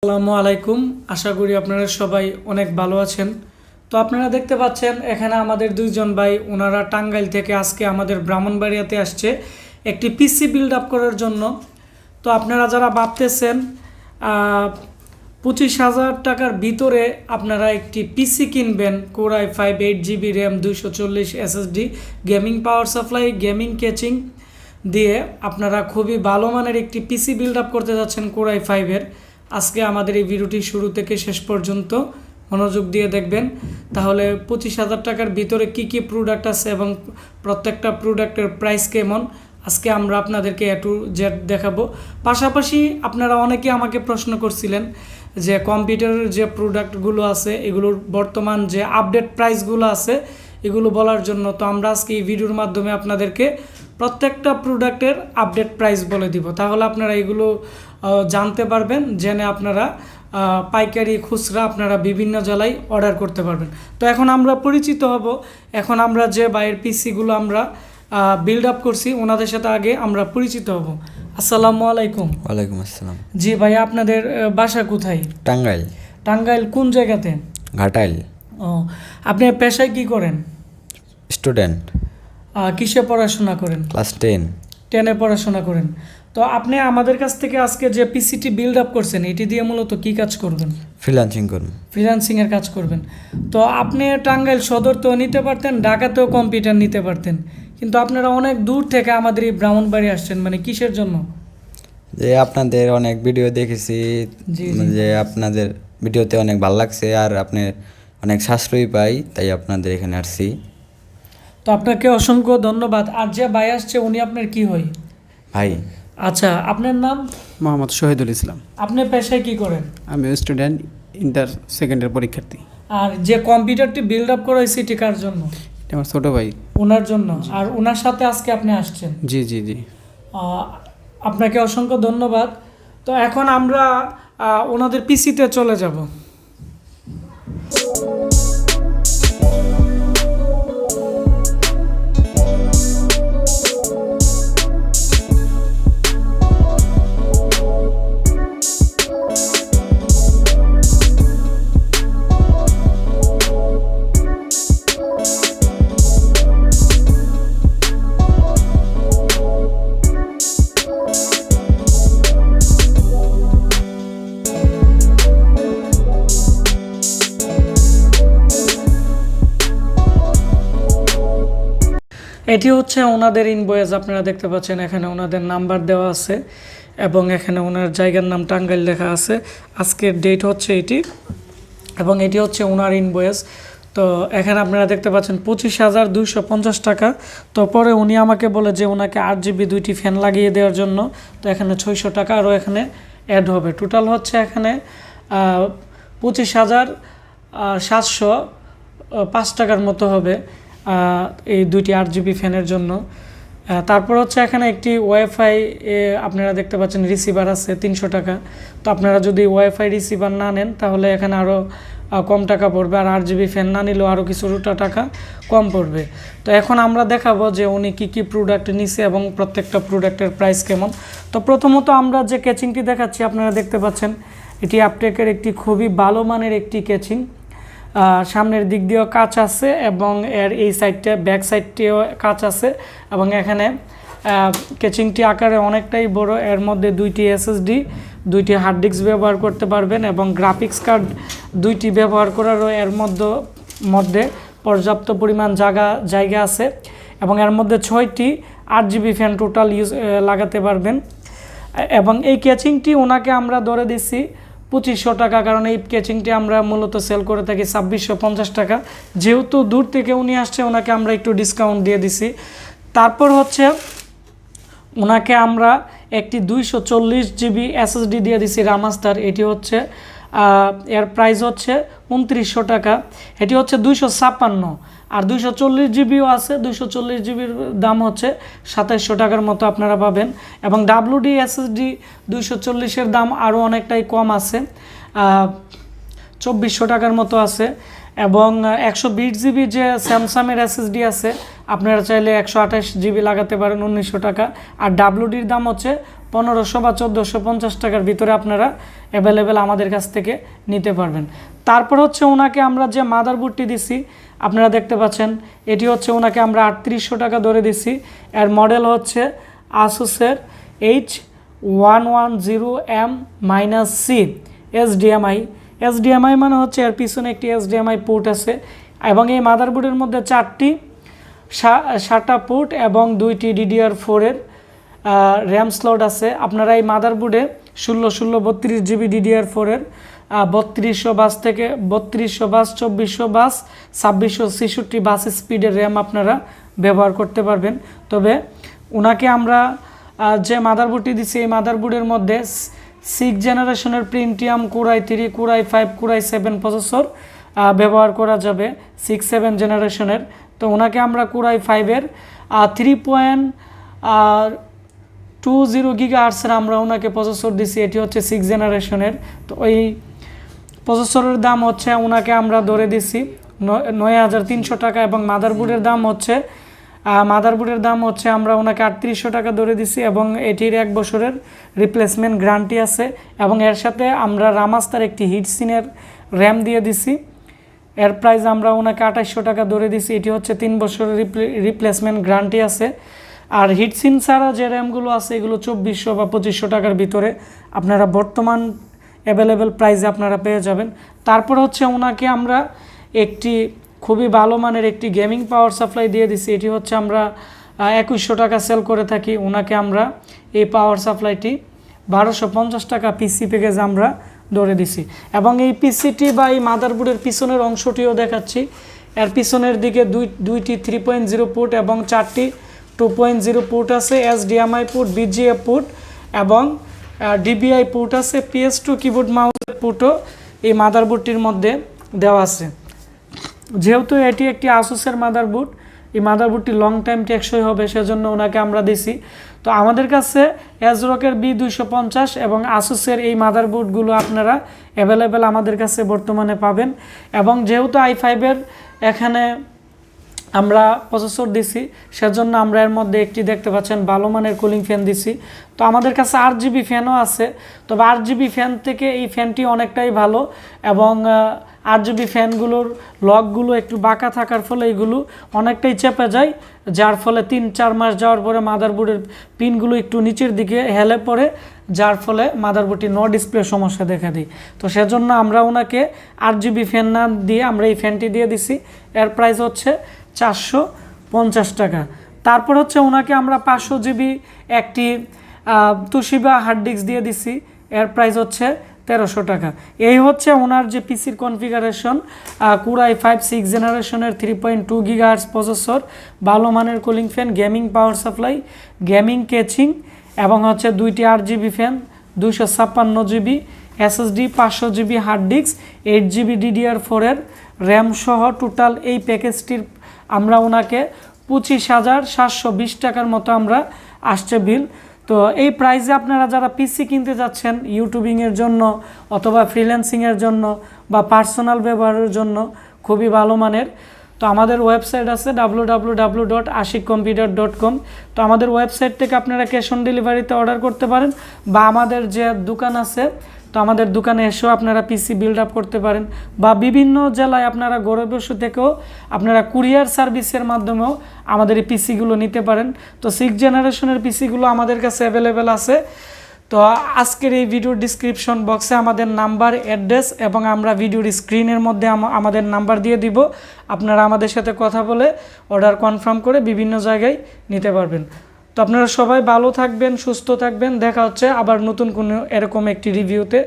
আসসালামু আলাইকুম। আশা করি আপনারা সবাই অনেক ভালো আছেন। তো আপনারা দেখতে পাচ্ছেন এখানে আমাদের দুইজন ভাই, ওনারা টাঙ্গাইল থেকে আজকে আমাদের ব্রাহ্মণবাড়িয়াতে আসছে একটি পিসি বিল্ড আপ করার জন্য। তো আপনারা যারা ভাবতেছেন 25,000 টাকার ভিতরে আপনারা একটি পিসি কিনবেন, core i5 8GB RAM 240 SSD, gaming power supply, gaming casing দিয়ে আপনারা খুবই ভালো মানের একটি পিসি বিল্ড আপ করতে যাচ্ছেন কোর i5-এর, আজকে আমাদের এই ভিডিওটি শুরু থেকে শেষ পর্যন্ত মনোযোগ দিয়ে দেখবেন। তাহলে 25,000 টাকার ভিতরে কি কি প্রোডাক্ট আছে এবং প্রত্যেকটা প্রোডাক্টের প্রাইস কেমন আজকে আমরা আপনাদেরকে A to Z দেখাবো। পাশাপাশি আপনারা অনেকে আমাকে প্রশ্ন করছিলেন যে কম্পিউটারের যে প্রোডাক্টগুলো আছে এগুলোর বর্তমান যে আপডেট প্রাইসগুলো আছে এগুলো বলার জন্য। তো আমরা আজকে এই ভিডিওর মাধ্যমে আপনাদেরকে প্রত্যেকটা প্রোডাক্টের আপডেট প্রাইস বলে দিব, তাহলে আপনারা এগুলো জানতে পারবেন, জেনে আপনারা পাইকারি খুচরা আপনারা বিভিন্ন জেলায় অর্ডার করতে পারবেন। তো এখন আমরা পরিচিত হব, এখন আমরা যে বাইরের পিসিগুলো আমরা বিল্ড আপ করছি ওনাদের সাথে আগে আমরা পরিচিত হব। আসসালামু আলাইকুম। ওয়ালাইকুম আসসালাম। জি ভাই, আপনাদের বাসা কোথায়? টাঙ্গাইল। টাঙ্গাইল কোন জায়গাতে? ঘাটাইল। ও, আপনি পেশায় কি করেন? স্টুডেন্ট। কিসে পড়াশোনা করেন? ক্লাস 10 পড়াশোনা করেন। তো আপনি আমাদের কাছ থেকে আজকে যে পিসিটি বিল্ড আপ করছেন এটি দিয়ে মূলত কি কাজ করবেন? ফ্রিল্যান্সিং করুন। ফ্রিল্যান্সিংয়ের কাজ করবেন। তো আপনি টাঙ্গাইল সদর তো নিতে পারতেন, ঢাকাতেও কম্পিউটার নিতে পারতেন, কিন্তু আপনারা অনেক দূর থেকে আমাদের এই ব্রাহ্মণবাড়ি আসছেন, মানে কিসের জন্য? যে আপনাদের অনেক ভিডিও দেখেছি, যে আপনাদের ভিডিওতে অনেক ভালো লাগছে আর আপনি অনেক সাশ্রয়ী পাই, তাই আপনাদের এখানে আসছি। তো আপনাকে অসংখ্য ধন্যবাদ। আর যে ভাই আসছে উনি আপনার কি হয়? ভাই। আচ্ছা, আপনার নাম? মোহাম্মদ শহীদুল ইসলাম। আপনি পেশায় কি করেন? আমি স্টুডেন্ট, ইন্টার সেকেন্ডের পরীক্ষার্থী। আর যে কম্পিউটারটি বিল্ড আপ করা হয়েছে এটি কার জন্য? আমার ছোট ভাই। ওনার জন্য। আর ওনার সাথে আজকে আপনি আসছেন? জি জি জি। আপনাকে অসংখ্য ধন্যবাদ। তো এখন আমরা ওনাদের পিসিতে চলে যাব। এটি হচ্ছে ওনাদের ইনভয়েস, আপনারা দেখতে পাচ্ছেন এখানে ওনাদের নাম্বার দেওয়া আছে এবং এখানে ওনার জায়গার নাম টাঙ্গাইল লেখা আছে, আজকের ডেট হচ্ছে এটি এবং এটি হচ্ছে ওনার ইনভয়েস। তো এখানে আপনারা দেখতে পাচ্ছেন 25,250 টাকা। তো পরে উনি আমাকে বলে যে ওনাকে 8GB 2টি ফ্যান লাগিয়ে দেওয়ার জন্য, তো এখানে 600 টাকা আরও এখানে অ্যাড হবে। টোটাল হচ্ছে এখানে 25,705 টাকার মতো হবে এই 2টি 8GB ফ্যানের জন্য। তারপর হচ্ছে এখানে একটি ওয়াইফাই আপনারা দেখতে পাচ্ছেন রিসিভার আছে 300 টাকা। তো আপনারা যদি ওয়াইফাই রিসিভার না নেন তাহলে এখানে আরও কম টাকা পড়বে, আর 8GB ফ্যান না নিলেও আরও কিছুটা টাকা কম পড়বে। তো এখন আমরা দেখাবো যে উনি কী কী প্রোডাক্ট নিছে এবং প্রত্যেকটা প্রোডাক্টের প্রাইস কেমন। তো প্রথমত আমরা যে ক্যাচিংটি দেখাচ্ছি আপনারা দেখতে পাচ্ছেন এটি আপটেকের একটি খুবই ভালো মানের একটি ক্যাচিং, সামনের দিক দিয়েও কাচ আছে এবং এর এই সাইডটা ব্যাক সাইডটিও কাচ আছে এবং এখানে ক্যাচিংটি আকারে অনেকটাই বড়, এর মধ্যে 2টি SSD 2টি হার্ড ডিস্ক ব্যবহার করতে পারবেন এবং গ্রাফিক্স কার্ড 2টি ব্যবহার করারও এর মধ্যে পর্যাপ্ত পরিমাণ জায়গা আছে এবং এর মধ্যে 6টি 8GB ফ্যান টোটাল লাগাতে পারবেন। এবং এই ক্যাচিংটি ওনাকে আমরা ধরে দিচ্ছি 2500 টাকা, কারণ এই ক্যাচিংটি আমরা মূলত সেল করে থাকি 2650 টাকা। যেহেতু দূর থেকে উনি আসছে ওনাকে আমরা একটু ডিসকাউন্ট দিয়ে দিছি। তারপর হচ্ছে ওনাকে আমরা একটি 240GB SSD দিয়ে দিছি রামাস্টার, এটি হচ্ছে এর প্রাইস হচ্ছে 2900 টাকা। এটি হচ্ছে 256 আর 240GBও আছে, 240GBর দাম হচ্ছে 2700 টাকার মতো আপনারা পাবেন। এবং WD SSD 240-এর দাম আরও অনেকটাই কম আছে, 2400 টাকার মতো আছে। এবং 120GB যে স্যামসাংয়ের SSD আছে আপনারা চাইলে 128GB লাগাতে পারেন 1900 টাকা। আর WDর দাম হচ্ছে 1500 বা 1450 টাকার ভিতরে আপনারা অ্যাভেলেবেল আমাদের কাছ থেকে নিতে পারবেন। তারপর হচ্ছে ওনাকে আমরা যে মাদারবোর্ডটি দিছি আপনারা দেখতে পাচ্ছেন, এটি হচ্ছে ওনাকে আমরা 3800 টাকা ধরে দিছি। এর মডেল হচ্ছে আসুসের H110M-C SDMI মানে হচ্ছে এর পিছনে একটি SDMI পোর্ট আছে এবং এই মাদারবোর্ডের মধ্যে 4টি SATA পোর্ট এবং 2টি DDR4 এর র্যাম স্লট আছে। আপনারা এই মাদারবোর্ডে 16 GB DDR4 এর 3200 বাস থেকে 3200 বাস, 2400 বাস, 2666 বাস স্পিডের র্যাম আপনারা ব্যবহার করতে পারবেন। তবে ওনাকে আমরা যে মাদারবোর্ডটি দিচ্ছি এই মাদারবোর্ডের মধ্যে 6 জেনারেশনের প্রিন্টিয়াম Core i3, Core i5, Core i7 processor ব্যবহার করা যাবে 6-7 জেনারেশনের। তো ওনাকে আমরা Core i5 এর 3.20 GHz আমরা ওনাকে প্রসেসর দিছি, এটি হচ্ছে 6 জেনারেশনের। তো ওই প্রসেসরের দাম হচ্ছে ওনাকে আমরা ধরে দিছি 9300 টাকা এবং মাদারবোর্ডের দাম হচ্ছে আমরা ওনাকে 3800 টাকা ধরে দিছি এবং এটির 1 বছরের রিপ্লেসমেন্ট গ্যারান্টি আছে এবং এর সাথে আমরা রামাস্টার একটি হিটসিনের র্যাম দিয়ে দিছি। এর প্রাইস আমরা ওনাকে 2800 টাকা ধরে দিছি, এটি হচ্ছে 3 বছরের রিপ্লেসমেন্ট গ্যারান্টি আছে। আর হিটসিন ছাড়া যে র্যামগুলো আছে এগুলো 2400 বা 2500 টাকার ভিতরে আপনারা বর্তমান অ্যাভেলেবেল প্রাইসে আপনারা পেয়ে যাবেন। তারপর হচ্ছে ওনাকে আমরা একটি খুবই ভালো মানের একটি গেমিং পাওয়ার সাপ্লাই দিয়ে দিছি, এটি হচ্ছে আমরা 2100 টাকা সেল করে থাকি। ওনাকে আমরা এই পাওয়ার সাপ্লাইটি 1250 টাকা পিসি প্যাকেজ আমরা ধরে দিছি এবং এই পিসিটি বা এই মাদারবোর্ডের পিছনের অংশটিও দেখাচ্ছি। এর পিছনের দিকে দুইটি 3.0 পোর্ট এবং 4টি 2.0 পোর্ট আছে, SDMI পোর্ট, BGA পোর্ট এবং DBI পোর্ট আছে। PS2 কিবোর্ড মাউসের পোর্টও এই মাদারবোর্ডটির মধ্যে দেওয়া আছে। যেহেতু এটি একটি আসুসের মাদারবোর্ড, এই মাদারবোর্ডটি লং টাইম টেকসই হবে সেজন্য ওনাকে আমরা দিছি। তো আমাদের কাছে ASRock-এর B250 এবং আসুসের এই মাদারবোর্ডগুলো আপনারা অ্যাভেলেবেল আমাদের কাছে বর্তমানে পাবেন এবং যেহেতু i5-এর এখানে আমরা প্রসেসর দিছি সেজন্য আমরা এর মধ্যে একটি দেখতে পাচ্ছেন ভালো মানের কুলিং ফ্যান দিছি। তো আমাদের কাছে 8GB ফ্যানও আছে, তবে 8GB ফ্যান থেকে এই ফ্যানটি অনেকটাই ভালো এবং 8GB ফ্যানগুলোর লকগুলো একটু বাঁকা থাকার ফলে এগুলো অনেকটাই চেপে যায়, যার ফলে 3-4 মাস যাওয়ার পরে মাদারবোর্ডের পিনগুলো একটু নিচের দিকে হেলে পড়ে, যার ফলে মাদারবোর্ডটি নো ডিসপ্লে সমস্যা দেখা দেয়। তো সেজন্য আমরা ওনাকে 8GB ফ্যান না দিয়ে আমরা এই ফ্যানটি দিয়ে দিছি। এর প্রাইস হচ্ছে 450 টাকা। তারপর হচ্ছে ওনাকে আমরা 500GB একটি তোশিবা হার্ড ডিস্ক দিয়ে দিছি, এর প্রাইস হচ্ছে 1300 টাকা। এই হচ্ছে ওনার যে পিসির কনফিগারেশন, Core i5 6 জেনারেশনের 3.2 GHz প্রসেসর, ভালো মানের cooling fan, gaming power supply, gaming casing এবং হচ্ছে 2টি 8GB fan, 256GB SSD, 500GB hard disk, 8GB DDR4 এর র্যাম সহ টোটাল এই প্যাকেজটির আমরা ওনাকে 25,720 টাকার মতো আমরা আসছে বিল। তো এই প্রাইসে আপনারা যারা পিসি কিনতে যাচ্ছেন ইউটিউবিংয়ের জন্য অথবা ফ্রিল্যান্সিংয়ের জন্য বা পার্সোনাল ব্যবহারের জন্য খুবই ভালো মানের। তো আমাদের ওয়েবসাইট আছে www.ashikcomputer.com। তো আমাদের ওয়েবসাইট থেকে আপনারা ক্যাশ অন ডেলিভারিতে অর্ডার করতে পারেন বা আমাদের যে দোকান আছে তো আমাদের দোকানে এসেও আপনারা পিসি বিল্ড আপ করতে পারেন বা বিভিন্ন জেলায় আপনারা ঘরে বসে থেকেও আপনারা কুরিয়ার সার্ভিসের মাধ্যমেও আমাদের এই পিসিগুলো নিতে পারেন। তো 6 জেনারেশনের পিসিগুলো আমাদের কাছে অ্যাভেলেবেল আছে। তো আজকের এই ভিডিওর ডিসক্রিপশন বক্সে আমাদের নাম্বার, অ্যাড্রেস এবং আমরা ভিডিওর স্ক্রিনের মধ্যে আমাদের নাম্বার দিয়ে দিব, আপনারা আমাদের সাথে কথা বলে অর্ডার কনফার্ম করে বিভিন্ন জায়গায় নিতে পারবেন। তো আপনারা সবাই ভালো থাকবেন, সুস্থ থাকবেন, দেখা হচ্ছে আবার নতুন কোনো এরকম একটি রিভিউতে।